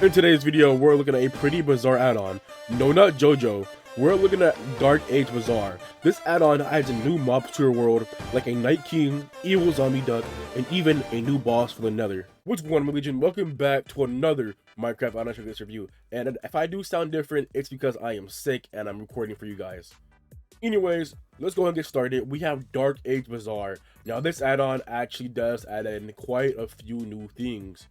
In today's video, we're looking at a pretty bizarre add-on. No, not JoJo. We're looking at DarkAge Bizzare. This add-on adds a new mob to your world, like a Night King, evil zombie duck, and even a new boss for the Nether. What's going on, my legion? Welcome back to another Minecraft add-on this review. And if I do sound different, it's because I am sick and I'm recording for you guys. Anyways, let's go ahead and get started. We have DarkAge Bizzare. Now, this add-on actually does add in quite a few new things,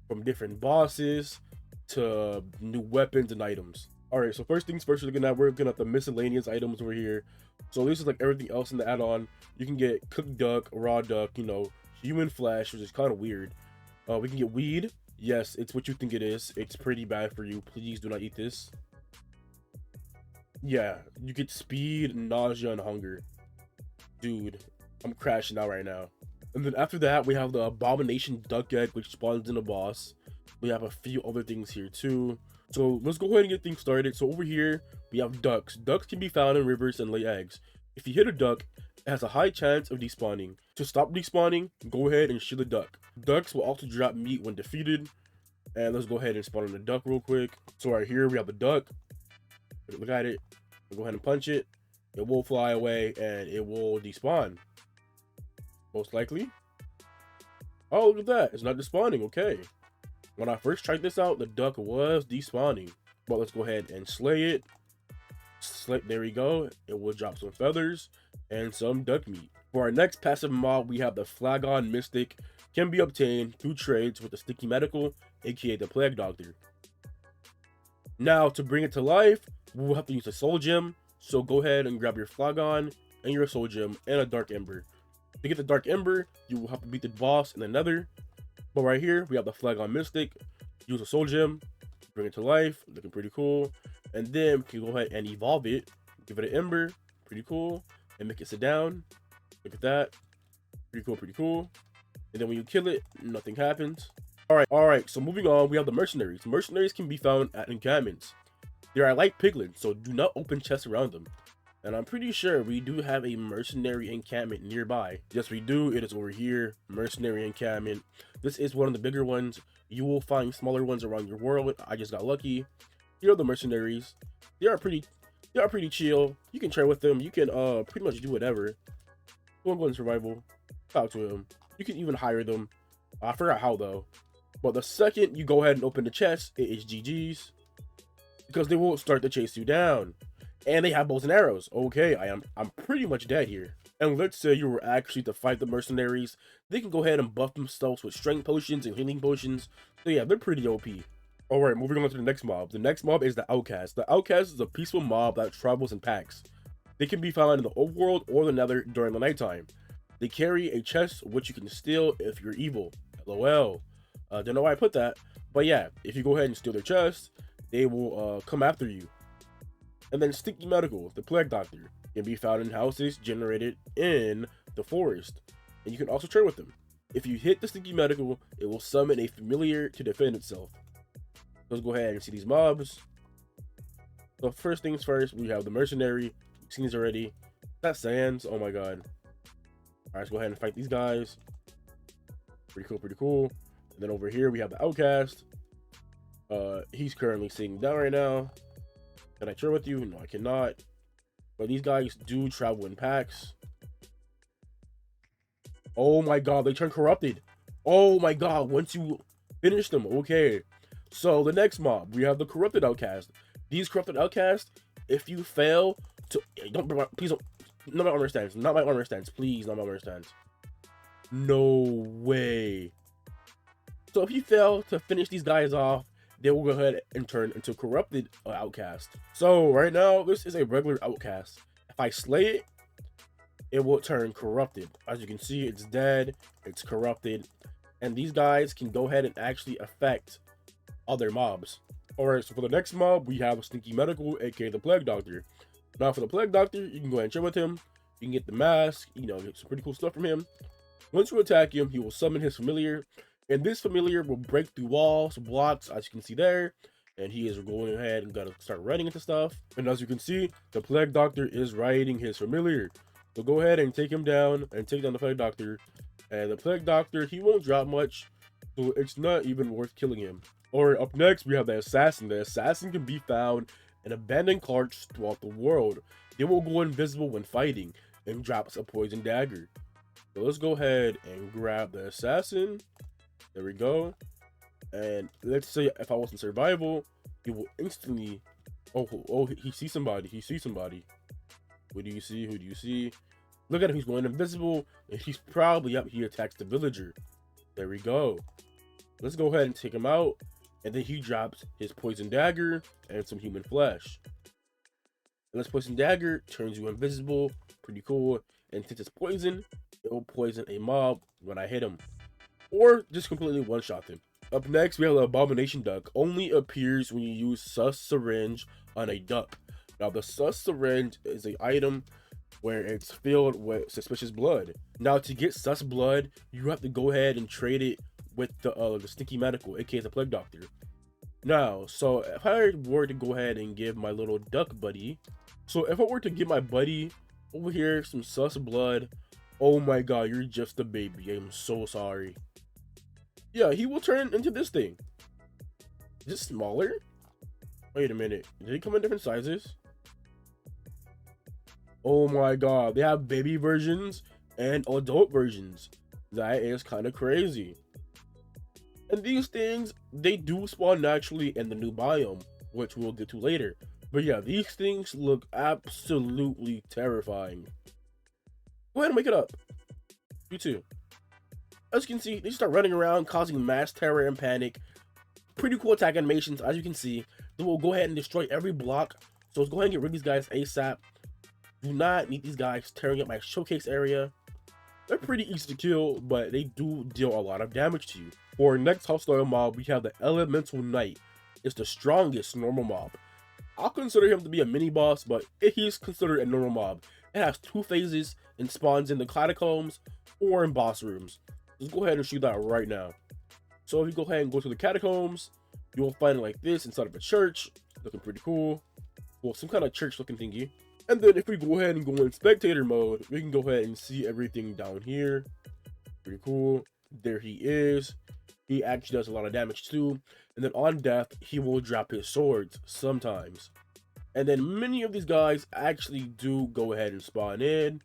from different bosses to new weapons and items. All right, so first things first, we're looking at the miscellaneous items over here. So this is like everything else in the add-on. You can get cooked duck, raw duck, human flesh, which is kind of weird. We can get weed. Yes, it's what you think it is. It's pretty bad for you. Please do not eat this. Yeah, you get speed, nausea, and hunger. Dude, I'm crashing out right now. And then after that, we have the Abomination Duck egg, which spawns in a boss. We have a few other things here too. So let's go ahead and get things started. So over here, we have ducks. Ducks can be found in rivers and lay eggs. If you hit a duck, it has a high chance of despawning. To stop despawning, go ahead and shoot a duck. Ducks will also drop meat when defeated. And let's go ahead and spawn in the duck real quick. So right here, we have the duck. Look at it. We'll go ahead and punch it. It will fly away and it will despawn. Most likely. Oh, look at that. It's not despawning. Okay. When I first tried this out, the duck was despawning. But let's go ahead and slay it. There we go. It will drop some feathers and some duck meat. For our next passive mob, we have the Flagon Mystic. Can be obtained through trades with the Sticky Medical, aka the Plague Doctor. Now, to bring it to life, we'll have to use a Soul Gem. So go ahead and grab your Flagon and your Soul Gem and a Dark Ember. To get the Dark Ember, you will have to beat the boss in the Nether. But right here, we have the Flagon Mystic. Use a Soul Gem, bring it to life, looking pretty cool. And then we can go ahead and evolve it, give it an Ember, pretty cool, and make it sit down. Look at that, pretty cool, pretty cool. And then when you kill it, nothing happens. All right, so moving on, we have the Mercenaries. Mercenaries can be found at encampments. They are like piglins, so do not open chests around them. And I'm pretty sure we do have a mercenary encampment nearby. Yes, we do. It is over here. Mercenary encampment. This is one of the bigger ones. You will find smaller ones around your world. I just got lucky. Here are the mercenaries. They are pretty chill. You can trade with them. You can pretty much do whatever. Go in survival. Talk to them. You can even hire them. I forgot how though. But the second you go ahead and open the chest, it is GG's. Because they will start to chase you down. And they have bows and arrows. Okay, I'm pretty much dead here. And let's say you were actually to fight the mercenaries. They can go ahead and buff themselves with strength potions and healing potions. So yeah, they're pretty OP. Alright, moving on to the next mob. The next mob is the Outcast. The Outcast is a peaceful mob that travels in packs. They can be found in the overworld or the Nether during the nighttime. They carry a chest which you can steal if you're evil. LOL. Don't know why I put that. But yeah, if you go ahead and steal their chest, they will come after you. And then Sticky Medical, the Plague Doctor, can be found in houses generated in the forest. And you can also trade with them. If you hit the Sticky Medical, it will summon a familiar to defend itself. Let's go ahead and see these mobs. So first things first, we have the Mercenary. You've seen these already. That's Sands. Oh my god. Alright, let's go ahead and fight these guys. Pretty cool, pretty cool. And then over here, we have the Outcast. He's currently sitting down right now. Can I trade with you? No, I cannot. But these guys do travel in packs. Oh my god, they turn corrupted. Oh my god, once you finish them. Okay. So the next mob, we have the Corrupted Outcast. These Corrupted Outcasts, if you fail to... Please don't... Not my armor stands. Not my armor stands. Please, not my armor stands. No way. So if you fail to finish these guys off, they will go ahead and turn into Corrupted Outcast. So right now, this is a regular Outcast. If I slay it, it will turn Corrupted. As you can see, it's dead, it's corrupted, and these guys can go ahead and actually affect other mobs. Alright, so for the next mob, we have Stinky Medical, aka the Plague Doctor. Now for the Plague Doctor, you can go ahead and trade with him. You can get the mask, get some pretty cool stuff from him. Once you attack him, he will summon his familiar. And this familiar will break through walls, blocks, as you can see there. And he is going ahead and gonna start running into stuff. And as you can see, the Plague Doctor is riding his familiar. So go ahead and take him down and take down the Plague Doctor. And the Plague Doctor, he won't drop much, so it's not even worth killing him. Or up next, we have the Assassin. The Assassin can be found in abandoned carts throughout the world. They will go invisible when fighting and drops a poison dagger. So let's go ahead and grab the Assassin. There we go. And let's say if I was in survival, he will instantly... Oh, he sees somebody. He sees somebody. Who do you see? Who do you see? Look at him. He's going invisible. And he's probably... Yep, he attacks the villager. There we go. Let's go ahead and take him out. And then he drops his poison dagger and some human flesh. And this poison dagger turns you invisible. Pretty cool. And since it's poison, it will poison a mob when I hit him. Or just completely one-shot him. Up next, we have the Abomination Duck. Only appears when you use Sus Syringe on a duck. Now, the Sus Syringe is an item where it's filled with suspicious blood. Now, to get sus blood, you have to go ahead and trade it with the Stinky Medical, aka the Plague Doctor. Now, so if I were to go ahead and give my little duck buddy, so if I were to give my buddy over here some sus blood, oh my god, you're just a baby. I'm so sorry. Yeah, he will turn into this thing. Is it smaller? Wait a minute. Did he come in different sizes? Oh my god, they have baby versions and adult versions. That is kind of crazy. And these things, they do spawn naturally in the new biome, which we'll get to later. But yeah, these things look absolutely terrifying. Go ahead and wake it up. You too. As you can see, they start running around, causing mass terror and panic. Pretty cool attack animations, as you can see. They will go ahead and destroy every block. So let's go ahead and get rid of these guys ASAP. Do not need these guys tearing up my showcase area. They're pretty easy to kill, but they do deal a lot of damage to you. For our next hostile mob, we have the Elemental Knight. It's the strongest normal mob. I'll consider him to be a mini boss, but he's considered a normal mob. It has 2 phases and spawns in the catacombs or in boss rooms. Let's go ahead and shoot that right now. So if you go ahead and go to the catacombs, you will find it like this inside of a church. Looking pretty cool. Well, some kind of church looking thingy. And then if we go ahead and go in spectator mode, we can go ahead and see everything down here. Pretty cool. There he is. He actually does a lot of damage too. And then on death, he will drop his swords sometimes. And then many of these guys actually do go ahead and spawn in.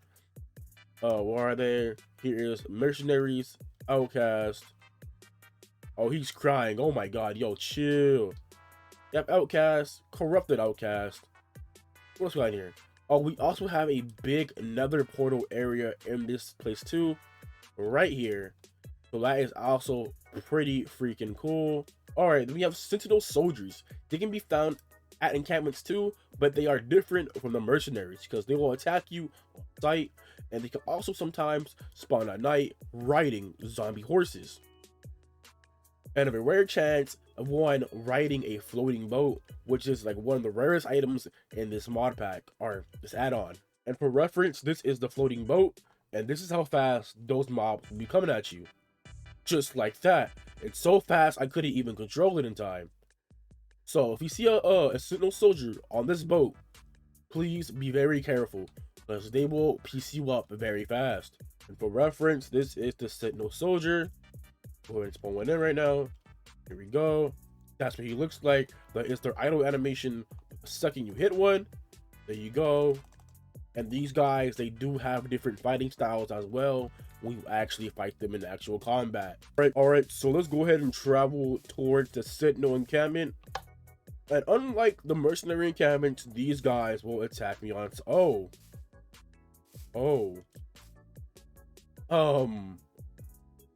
Where are they? Here is Mercenaries, Outcast. Oh, he's crying. Oh my god, yo, chill. Yep, Outcast, Corrupted Outcast. What else we got in here? Oh, we also have a big Nether portal area in this place too, right here. So that is also pretty freaking cool. All right, then we have Sentinel Soldiers. They can be found at encampments too, but they are different from the Mercenaries because they will attack you on sight, and they can also sometimes spawn at night riding zombie horses. And of a rare chance of one riding a floating boat, which is like one of the rarest items in this mod pack or this add-on. And for reference, this is the floating boat, and this is how fast those mobs will be coming at you. Just like that. It's so fast I couldn't even control it in time. So if you see a Sentinel Soldier on this boat, please be very careful because they will piece you up very fast. And for reference, this is the Sentinel Soldier. Go ahead and spawn one in right now. Here we go. That's what he looks like. That is their idle animation. The second you hit one, there you go. And these guys, they do have different fighting styles as well when you actually fight them in actual combat. All right, so let's go ahead and travel towards the Sentinel encampment. And unlike the mercenary encampments, these guys will attack me on...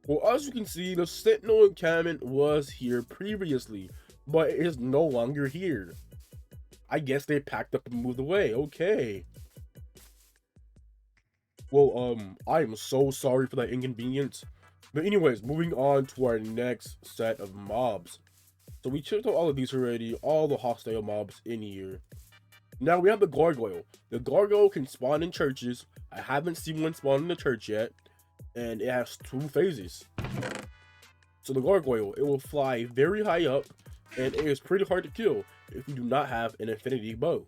Well, as you can see, the Sentinel encampment was here previously, but it is no longer here. I guess they packed up and moved away. Okay. Well, I am so sorry for that inconvenience. But anyways, moving on to our next set of mobs. So we checked out all of these already, all the hostile mobs in here. Now we have the Gargoyle. The Gargoyle can spawn in churches. I haven't seen one spawn in the church yet. And it has 2 phases. So the Gargoyle, it will fly very high up, and it is pretty hard to kill if you do not have an infinity bow.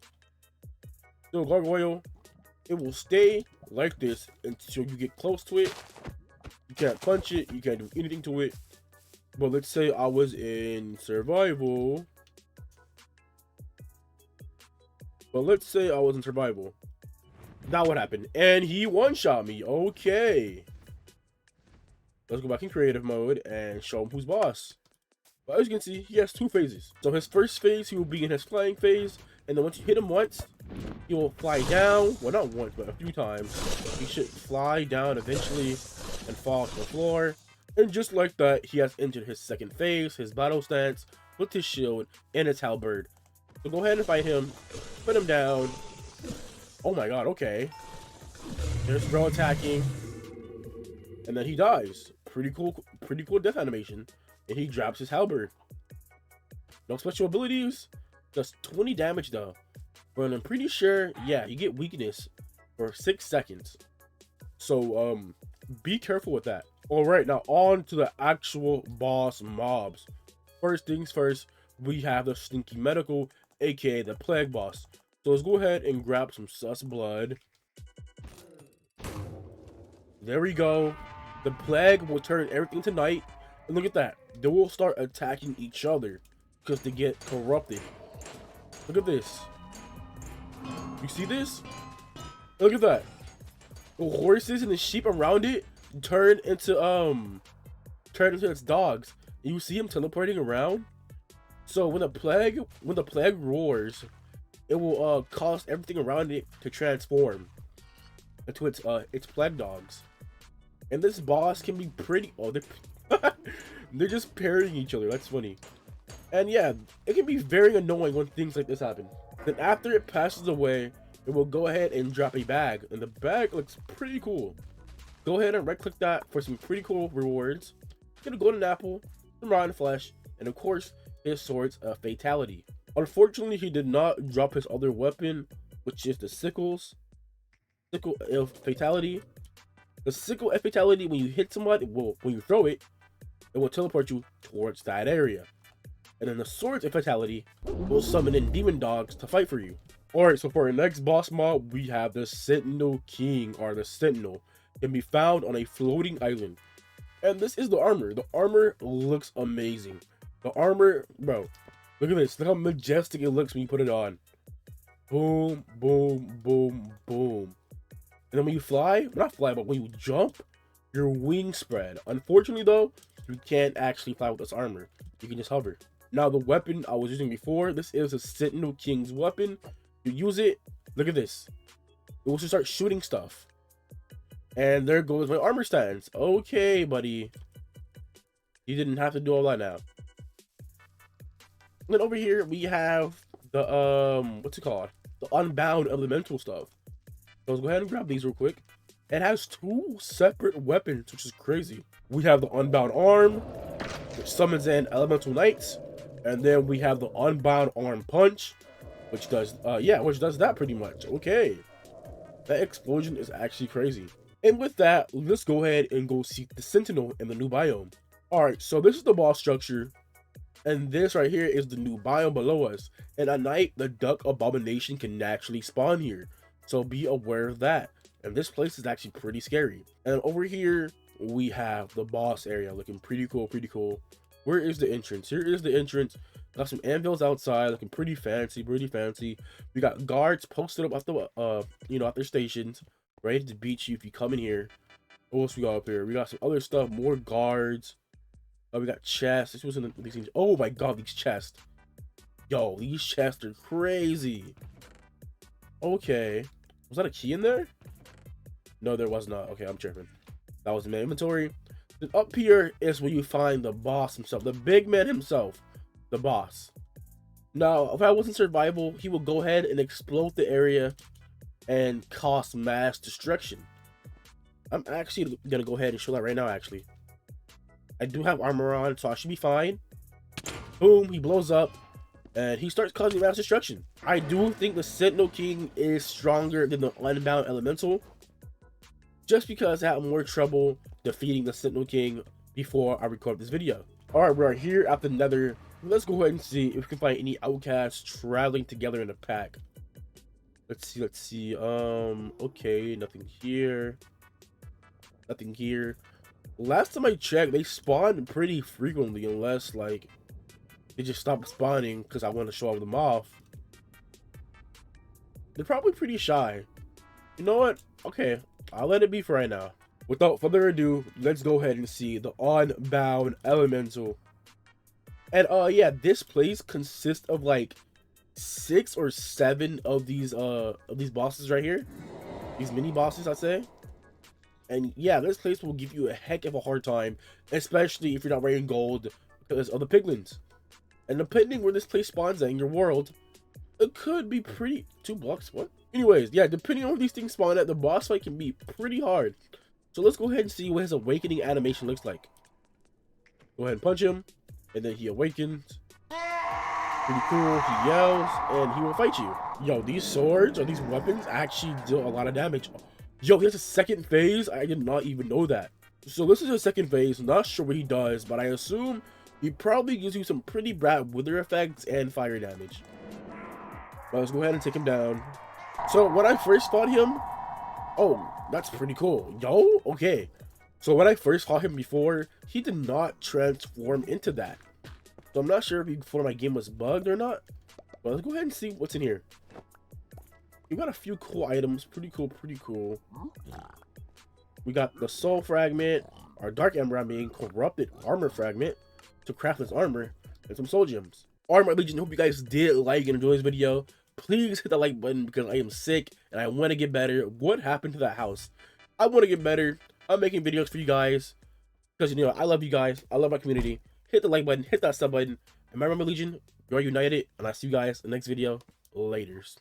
So Gargoyle, it will stay like this until you get close to it. You can't punch it, you can't do anything to it. But let's say I was in survival. Now what happened? And he one-shot me. Okay. Let's go back in creative mode and show him who's boss. But as you can see, he has 2 phases. So his first phase, he will be in his flying phase. And then once you hit him once, he will fly down. Well, not once, but a few times. He should fly down eventually and fall to the floor. And just like that, he has entered his second phase, his battle stance, with his shield and his halberd. So go ahead and fight him. Put him down. Oh my god, okay. There's bro attacking. And then he dies. Pretty cool death animation. And he drops his halberd. No special abilities. Does 20 damage though. But I'm pretty sure, yeah, you get weakness for 6 seconds. So, be careful with that. Alright, now on to the actual boss mobs. First things first, we have the Stinky Medical, aka the Plague Boss. So let's go ahead and grab some sus blood. There we go. The Plague will turn everything to night. And look at that. They will start attacking each other because they get corrupted. Look at this. You see this? Look at that. The horses and the sheep around it turn into its dogs. And you see him teleporting around. So when the plague roars, it will cause everything around it to transform into its plague dogs. And this boss can be pretty they're just parrying each other. That's funny. And yeah, it can be very annoying when things like this happen. Then after it passes away, it will go ahead and drop a bag. And the bag looks pretty cool. Go ahead and right click that for some pretty cool rewards. Get a golden apple, some rotten flesh, and of course, his sword's fatality. Unfortunately, he did not drop his other weapon, which is the sickle of fatality. The sickle of fatality, when you hit somebody, when you throw it, it will teleport you towards that area. And then the sword's fatality will summon in demon dogs to fight for you. Alright, so for our next boss mob, we have the Sentinel King, or the Sentinel. It can be found on a floating island. And this is the armor. The armor looks amazing. The armor, bro, look at this. Look how majestic it looks when you put it on. Boom, boom, boom, boom. And then when you fly, not fly, but when you jump, your wings spread. Unfortunately though, you can't actually fly with this armor. You can just hover. Now the weapon I was using before, this is a Sentinel King's weapon. You use it, look at this. It will just start shooting stuff. And there goes my armor stance. Okay, buddy. You didn't have to do all that now. And then over here we have the what's it called? The Unbound Elemental stuff. So let's go ahead and grab these real quick. It has 2 separate weapons, which is crazy. We have the Unbound Arm, which summons in Elemental Knights. And then we have the Unbound Arm Punch, which does that pretty much. Okay. That explosion is actually crazy. And with that, let's go ahead and go seek the Sentinel in the new biome. Alright, so this is the boss structure. And this right here is the new biome below us. And at night, the Duck Abomination can naturally spawn here. So be aware of that. And this place is actually pretty scary. And over here, we have the boss area looking pretty cool, pretty cool. Where is the entrance? Here is the entrance. Got some anvils outside looking pretty fancy, pretty fancy. We got guards posted up at the, at their stations, ready to beat you if you come in here. What else we got up here? We got some other stuff, more guards. We got chests. This wasn't these things. Oh my god, these chests. Yo, these chests are crazy. Okay. Was that a key in there? No, there was not. Okay, I'm tripping. That was in my inventory. Then up here is where you find the boss himself, the big man himself, the boss. Now, if I was in survival, he will go ahead and explode the area and cause mass destruction. I'm actually gonna go ahead and show that right now, actually. I do have armor on, so I should be fine. Boom, he blows up, and he starts causing mass destruction. I do think the Sentinel King is stronger than the Unbound Elemental, just because I had more trouble defeating the Sentinel King before I record this video. Alright, we're here at the Nether. Let's go ahead and see if we can find any outcasts traveling together in a pack. Let's see. Okay, nothing here. Nothing here. Last time I checked, they spawn pretty frequently, unless like they just stop spawning because I want to show them off. They're probably pretty shy. You know what? Okay, I'll let it be for right now. Without further ado, let's go ahead and see the Unbound Elemental. And yeah, this place consists of like 6 or 7 of these bosses right here. These mini bosses, I'd say. And yeah, this place will give you a heck of a hard time, especially if you're not wearing gold because of the piglins. And depending where this place spawns at in your world, it could be pretty... 2 blocks? What? Anyways, yeah, depending on where these things spawn at, the boss fight can be pretty hard. So let's go ahead and see what his awakening animation looks like. Go ahead and punch him, and then he awakens. Pretty cool. He yells, and he will fight you. Yo, these swords or these weapons actually deal a lot of damage. Yo, he has a second phase? I did not even know that. So this is his second phase. Not sure what he does, but I assume he probably gives you some pretty bad wither effects and fire damage. But let's go ahead and take him down. So when I first fought him, oh, that's pretty cool. Yo, okay. So when I first fought him before, he did not transform into that. So I'm not sure if before my game was bugged or not. But let's go ahead and see what's in here. We got a few cool items. Pretty cool, pretty cool. We got the soul fragment, our dark ember, corrupted armor fragment to craft this armor, and some soul gems. Alright, my legion, hope you guys did like and enjoy this video. Please hit the like button because I am sick and I want to get better. What happened to that house? I want to get better. I'm making videos for you guys because, you know, I love you guys. I love my community. Hit the like button, hit that sub button. And remember, my legion, we are united, and I'll see you guys in the next video. Laters.